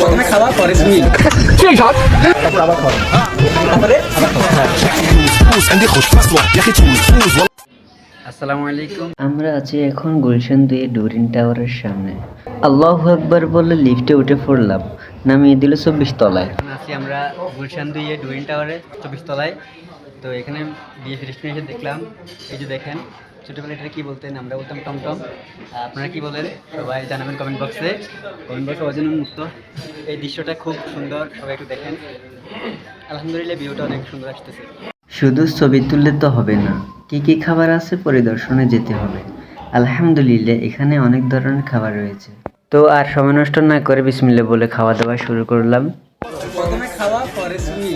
প্রথমে খাওয়া পরে তুমি তারপর আবার খাওয়া তারপরে আসসালামু আলাইকুম। আমরা আছি এখন গুলশান 2 ডুরিন টাওয়ারের সামনে। আল্লাহু আকবার বলে লিফটে উঠে পড়লাম, নামিয়ে দিল 24 তলায়। আছি আমরা গুলশান 2 ডুরিন টাওয়ারে 24 তলায়। তো এখানে বিয়ে ফিরিস্টে এসে দেখলাম, এই যে দেখেন ছোটোবেলা এটা কী বলতেন, আমরা বলতাম টমটম। আপনারা কি বলেন সবাই জানাবেন কমেন্ট বক্সে অজন মুক্ত। এই দৃশ্যটা খুব সুন্দর, সবাই একটু দেখেন। আলহামদুলিল্লাহ ভিউটা অনেক সুন্দর আসতেছে। শুধু ছবি তুললে তো হবে না, কি কি খাবার আছে পরিদর্শনে যেতে হবে। আলহামদুলিল্লাহ এখানে অনেক ধরনের খাবার রয়েছে। তো আর সময় নষ্ট না করে বিসমিল্লাহ বলে খাওয়া দাওয়া শুরু করলাম। প্রথমে খাওয়া পরে তুমি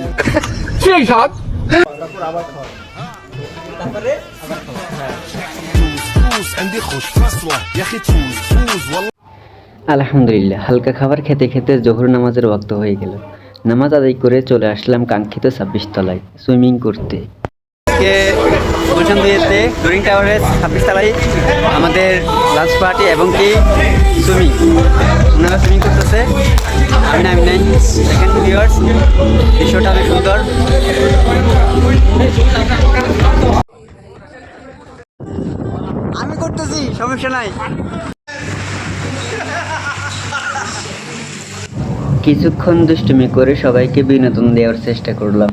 তারপর আবার খাওয়া তারপরে আবার খাওয়া। আলহামদুলিল্লাহ হালকা খাবার খেতে খেতে জোহর নামাজের ওয়াক্ত হয়ে গেল। নামাজ আদায় করে চলে আসলাম কাঙ্ক্ষিত 26 তলায় সুইমিং করতে। গুলশান 2 ডুরিং টাওয়ারে 26 তলায় আমাদের লাঞ্চ পার্টি এবং কি সুইমিং, ওনারা সুইমিং করতেছে। আমি নাই সেকেন্ড ভিউয়ার্স, দৃশ্যটা অনেক সুন্দর। আমি করতেছি, সমস্যা নাই। কিছুক্ষণ দুষ্টুমি করে সবাইকে বিনোদন দেওয়ার চেষ্টা করলাম।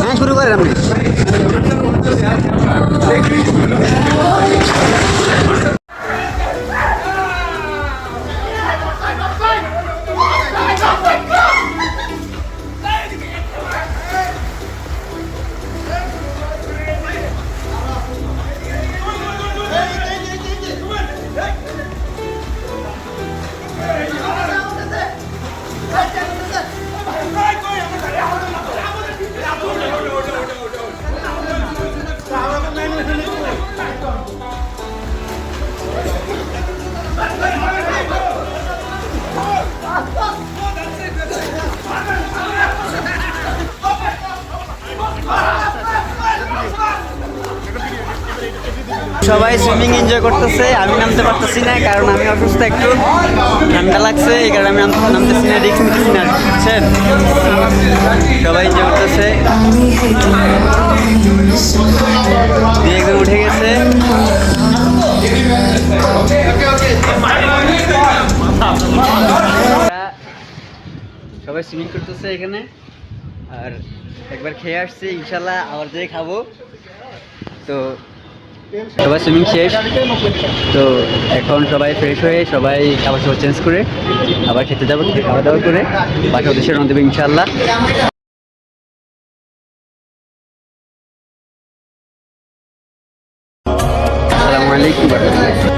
হ্যাঁ, শুরু করেন আপনি। সবাই সুইমিং এনজয় করতেছে, আমি নামতে পারতেছি না কারণ আমি অসুস্থ, একটু ঠান্ডা লাগছে, এই কারণে আমি নামতেছি না, রিস্ক নিতেছি না, বুঝছেন। সবাই এনজয় করতেছে, একদম উঠে গেছে। সবাই সুইমিং করতেছে এখানে, আর একবার খেয়ে আসছি, ইনশাল্লাহ আবার যেয়ে খাবো। তো সবাই সুইমিং শেষ, তো এখন সবাই ফ্রেশ হয়ে সবাই খাবার সব চেঞ্জ করে আবার খেতে যাবো, খাওয়া দাওয়া করে বাকি উদ্দেশ্যে রওনা দেবো ইনশাল্লাহ। আসসালামু আলাইকুম।